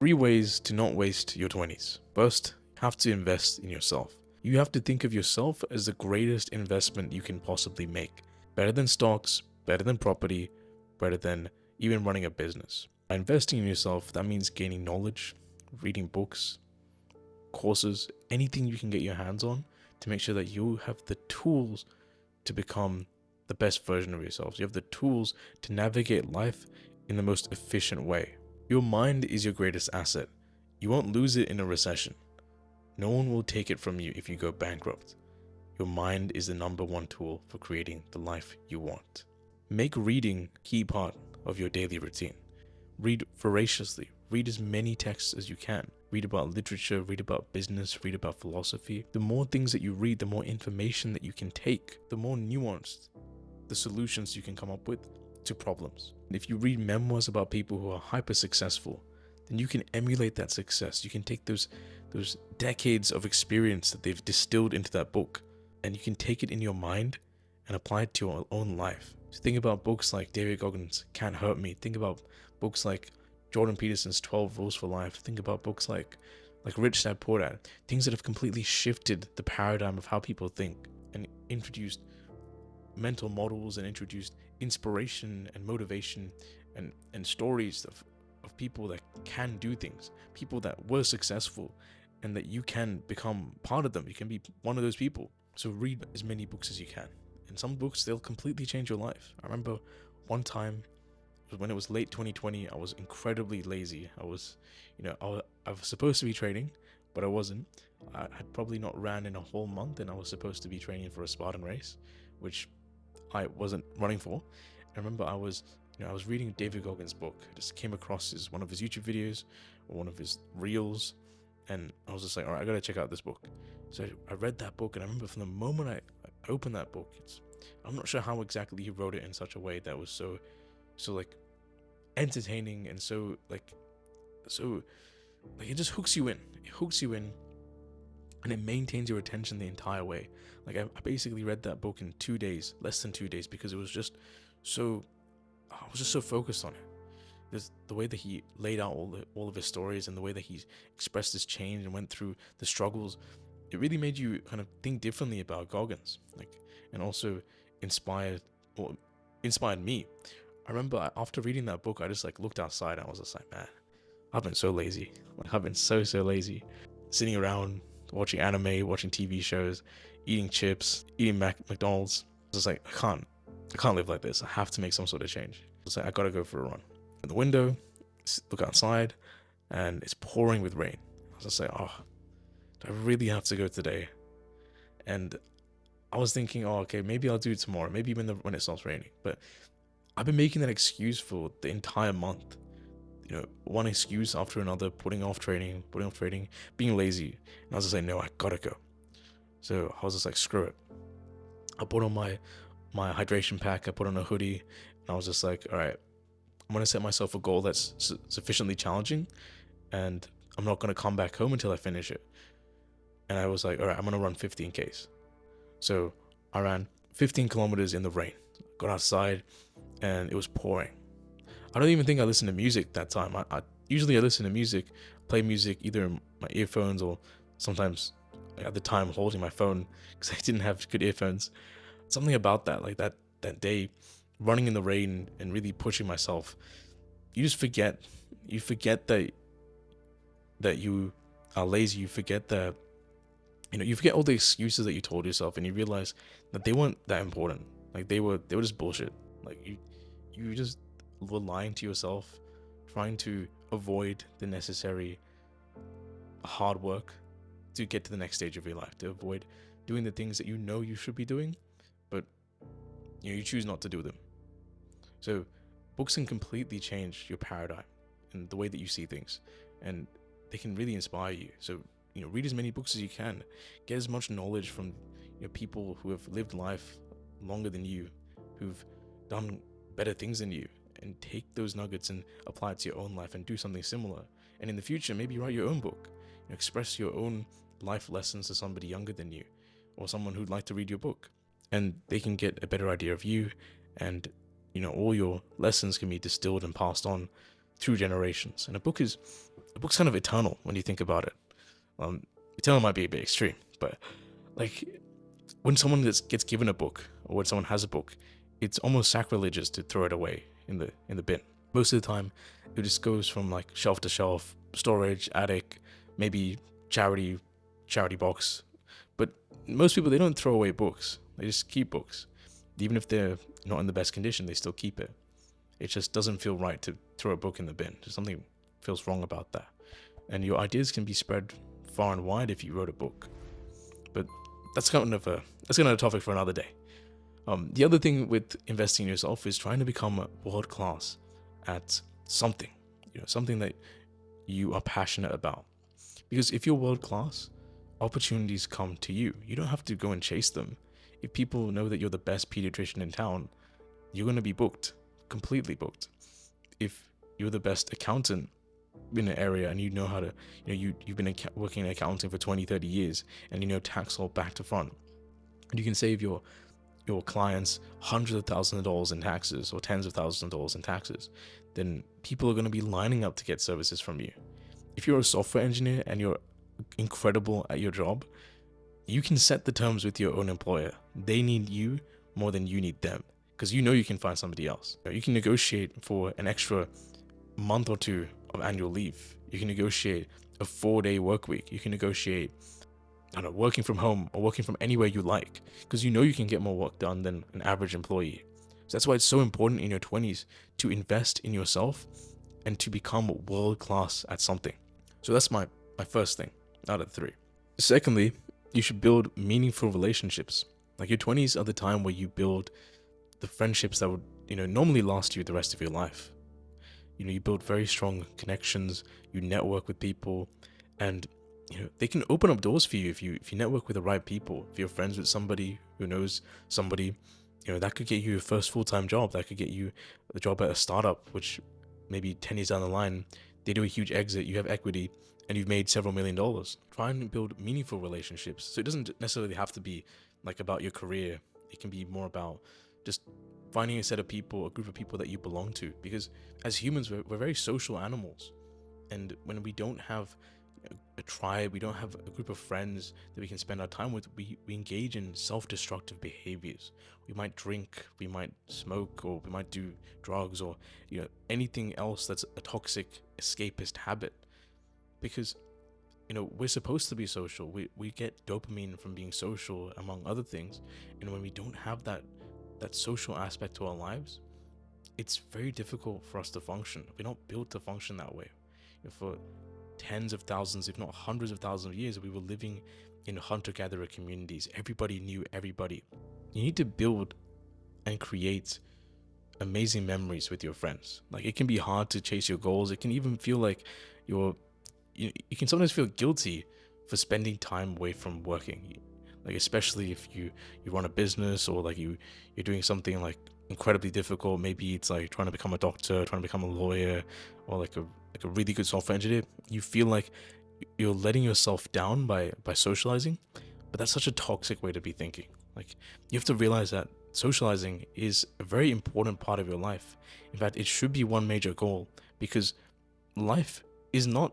Three ways to not waste your 20s. First, you have to invest in yourself. You have to think of yourself as the greatest investment you can possibly make. Better than stocks, better than property, better than even running a business. By investing in yourself, that means gaining knowledge, reading books, courses, anything you can get your hands on to make sure that you have the tools to become the best version of yourselves. You have the tools to navigate life in the most efficient way. Your mind is your greatest asset. You won't lose it in a recession. No one will take it from you if you go bankrupt. Your mind is the number one tool for creating the life you want. Make reading a key part of your daily routine. Read voraciously. Read as many texts as you can. Read about literature, read about business, read about philosophy. The more things that you read, the more information that you can take, the more nuanced the solutions you can come up with to problems. If you read memoirs about people who are hyper successful, then you can emulate that success. You can take those decades of experience that they've distilled into that book, and you can take it in your mind and apply it to your own life. So think about books like David Goggins' Can't Hurt Me. Think about books like Jordan Peterson's 12 Rules for Life. Think about books like Rich Dad Poor Dad. Things that have completely shifted the paradigm of how people think and introduced mental models and introduced inspiration and motivation and stories of people that can do things, people that were successful, and that you can become part of them. You can be one of those people. So read as many books as you can. And some books, they'll completely change your life. I remember one time when it was late 2020, I was incredibly lazy. I was supposed to be training, but I wasn't. I had probably not ran in a whole month, and I was supposed to be training for a Spartan race, which I wasn't running for. I remember I was reading David Goggins' book. I just came across one of his YouTube videos or one of his reels, and I was just like, all right, I gotta check out this book. So I read that book, and I remember from the moment I opened that book, I'm not sure how exactly he wrote it in such a way that was so like entertaining and so it just hooks you in. It hooks you in, and it maintains your attention the entire way. Like I basically read that book in 2 days, less than 2 days, because it was just so, I was just so focused on it. There's the way that he laid out all of his stories, and the way that he expressed his change and went through the struggles. It really made you kind of think differently about Goggins, and also inspired me. I remember after reading that book, I just looked outside, and I was just like, man, I've been so lazy. I've been so lazy, sitting around watching anime, watching TV shows, eating chips, eating McDonald's. I was just like, I can't live like this. I have to make some sort of change. It's like, I gotta go for a run. In the window, look outside, and it's pouring with rain. I was just like, oh, do I really have to go today? And I was thinking, oh, okay, maybe I'll do it tomorrow. Maybe when it stops raining. But I've been making that excuse for the entire month. One excuse after another, putting off training, being lazy. And I was just like, no, I gotta go. So I was just like, screw it. I put on my hydration pack, I put on a hoodie, and I was just like, all right, I'm gonna set myself a goal that's sufficiently challenging, and I'm not gonna come back home until I finish it. And I was like, all right, I'm gonna run 15Ks. So I ran 15 kilometers in the rain. Got outside, and it was pouring. I don't even think I listened to music that time. I usually listen to music, play music either in my earphones or sometimes at the time holding my phone because I didn't have good earphones. Something about that, that day, running in the rain and really pushing myself, you just forget. You forget that you are lazy. You forget that you forget all the excuses that you told yourself, and you realize that they weren't that important. They were just bullshit. You just were lying to yourself, trying to avoid the necessary hard work to get to the next stage of your life, to avoid doing the things that you should be doing, but you choose not to do them. So books can completely change your paradigm and the way that you see things, and they can really inspire you. So read as many books as you can, get as much knowledge from people who have lived life longer than you, who've done better things than you, and take those nuggets and apply it to your own life and do something similar. And in the future, maybe write your own book, express your own life lessons to somebody younger than you, or someone who'd like to read your book, and they can get a better idea of you, and all your lessons can be distilled and passed on through generations. And a book is a book's kind of eternal when you think about it. Eternal might be a bit extreme, but like when someone gets given a book or when someone has a book, it's almost sacrilegious to throw it away in the bin. Most of the time, it just goes from like shelf to shelf, storage, attic, maybe charity box. But most people, they don't throw away books. They just keep books. Even if they're not in the best condition, they still keep it. It just doesn't feel right to throw a book in the bin. Just something feels wrong about that. And your ideas can be spread far and wide if you wrote a book. But that's kind of a topic for another day. The other thing with investing in yourself is trying to become world class at something, something that you are passionate about. Because if you're world class, opportunities come to you. You don't have to go and chase them. If people know that you're the best pediatrician in town, you're going to be booked, completely booked. If you're the best accountant in an area and you know how to, you've been working in accounting for 20, 30 years and you know tax law back to front, and you can save your clients hundreds of thousands of dollars in taxes or tens of thousands of dollars in taxes, then people are going to be lining up to get services from you. If you're a software engineer and you're incredible at your job, you can set the terms with your own employer. They need you more than you need them because you can find somebody else. You can negotiate for an extra month or two of annual leave. You can negotiate a 4-day work week. You can negotiate, working from home or working from anywhere you like because you can get more work done than an average employee. So that's why it's so important in your 20s to invest in yourself and to become world class at something. So that's my first thing out of 3. Secondly, you should build meaningful relationships. Like your 20s are the time where you build the friendships that would, normally last you the rest of your life. You build very strong connections, you network with people, and they can open up doors for you if you network with the right people. If you're friends with somebody who knows somebody, that could get you your first full-time job. That could get you a job at a startup, which maybe 10 years down the line, they do a huge exit, you have equity, and you've made several $1 million. Try and build meaningful relationships. So it doesn't necessarily have to be like about your career. It can be more about just finding a set of people, a group of people that you belong to. Because as humans, we're very social animals. And when we don't have a tribe, we don't have a group of friends that we can spend our time with, we engage in self-destructive behaviors. We might drink, we might smoke, or we might do drugs, or anything else that's a toxic escapist habit. Because we're supposed to be social. We get dopamine from being social, among other things. And when we don't have that social aspect to our lives, it's very difficult for us to function. We're not built to function that way. For tens of thousands, if not hundreds of thousands of years, we were living in hunter-gatherer communities. Everybody knew everybody. You need to build and create amazing memories with your friends. Like, it can be hard to chase your goals. It can even feel like you can sometimes feel guilty for spending time away from working. Like, especially if you run a business, or like you're doing something like incredibly difficult. Maybe it's like trying to become a doctor, trying to become a lawyer, or like a really good software engineer. You feel like you're letting yourself down by socializing, but that's such a toxic way to be thinking. Like, you have to realize that socializing is a very important part of your life. In fact, it should be one major goal, because life is not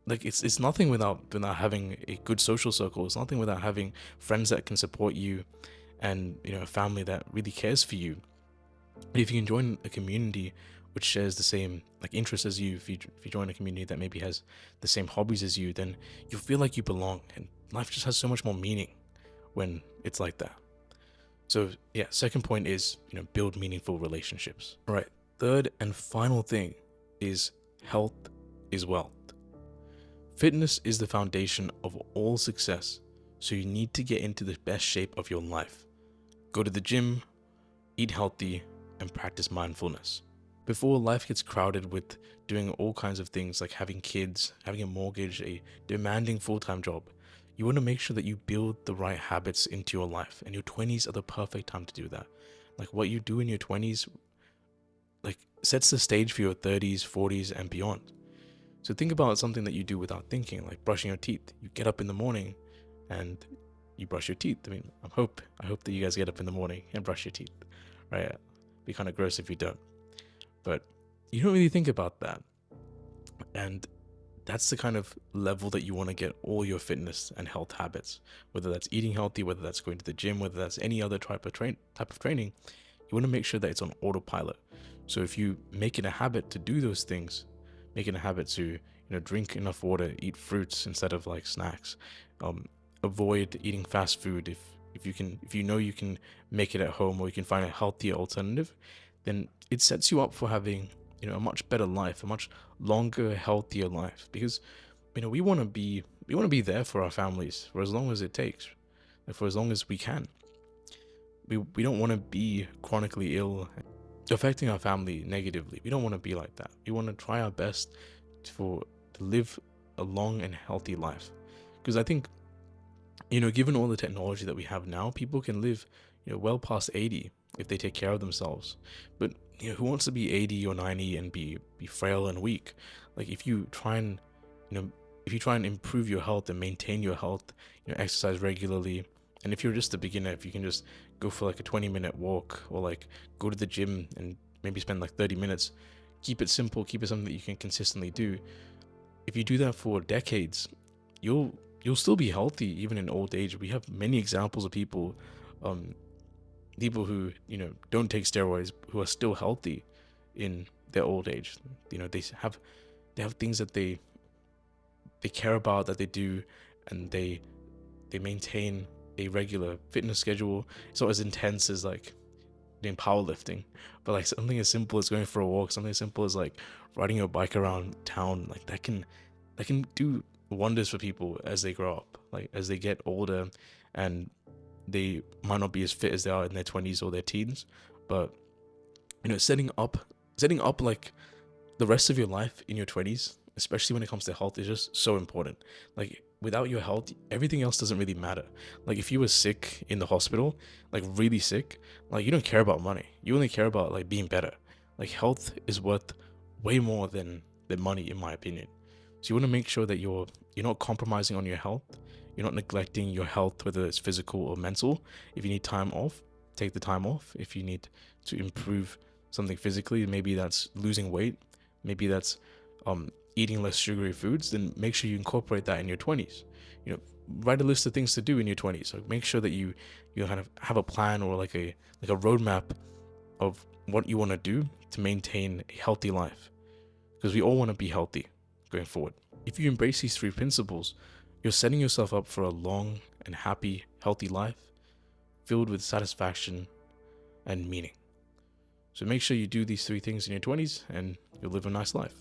like it's nothing without having a good social circle. It's nothing without having friends that can support you, and a family that really cares for you. And if you can join a community which shares the same like interests as you, if you join a community that maybe has the same hobbies as you, then you'll feel like you belong, and life just has so much more meaning when it's like that. So yeah, second point is build meaningful relationships. All right, third and final thing is health is wealth. Fitness is the foundation of all success, so you need to get into the best shape of your life. Go to the gym, eat healthy, and practice mindfulness. Before life gets crowded with doing all kinds of things like having kids, having a mortgage, a demanding full-time job, you want to make sure that you build the right habits into your life, and your 20s are the perfect time to do that. Like, what you do in your 20s like sets the stage for your 30s, 40s, and beyond. So think about something that you do without thinking, like brushing your teeth. You get up in the morning and you brush your teeth. I mean, I hope that you guys get up in the morning and brush your teeth, right? It'd be kind of gross if you don't. But you don't really think about that. And that's the kind of level that you want to get all your fitness and health habits, whether that's eating healthy, whether that's going to the gym, whether that's any other type of training. You want to make sure that it's on autopilot. So if you make it a habit to do those things, make it a habit to, drink enough water, eat fruits instead of like snacks, avoid eating fast food. If you know you can make it at home, or you can find a healthier alternative, then it sets you up for having, a much better life, a much longer, healthier life. Because, we want to be there for our families for as long as it takes, and for as long as we can. We don't want to be chronically ill, affecting our family negatively. We don't want to be like that. We want to try our best to live a long and healthy life. Because I think, given all the technology that we have now, people can live, well past 80 if they take care of themselves. But, who wants to be 80 or 90 and be frail and weak? Like, you know, if you try and improve your health and maintain your health, exercise regularly. And if you're just a beginner, if you can just go for like a 20-minute walk, or like go to the gym and maybe spend like 30 minutes, keep it simple, keep it something that you can consistently do. If you do that for decades, you'll still be healthy even in old age. We have many examples of um, people who don't take steroids, who are still healthy in their old age. They have things that they care about, that they do, and they maintain a regular fitness schedule. It's not as intense as like doing powerlifting, but like something as simple as going for a walk, something as simple as like riding your bike around town, like that can do wonders for people as they grow up, like as they get older, and they might not be as fit as they are in their 20s or their teens. But setting up like the rest of your life in your 20s, especially when it comes to health, is just so important. Like, without your health, everything else doesn't really matter. Like, if you were sick in the hospital, like really sick, like you don't care about money. You only care about like being better. Like, health is worth way more than money, in my opinion. So you want to make sure that you're not compromising on your health. You're not neglecting your health, whether it's physical or mental. If you need time off, take the time off. If you need to improve something physically, maybe that's losing weight, maybe that's eating less sugary foods, then make sure you incorporate that in your 20s. Write a list of things to do in your 20s. So make sure that you kind of have a plan, or like a roadmap of what you want to do to maintain a healthy life, because we all want to be healthy going forward. If you embrace these three principles, you're setting yourself up for a long and happy, healthy life filled with satisfaction and meaning. So make sure you do these three things in your 20s, and you'll live a nice life.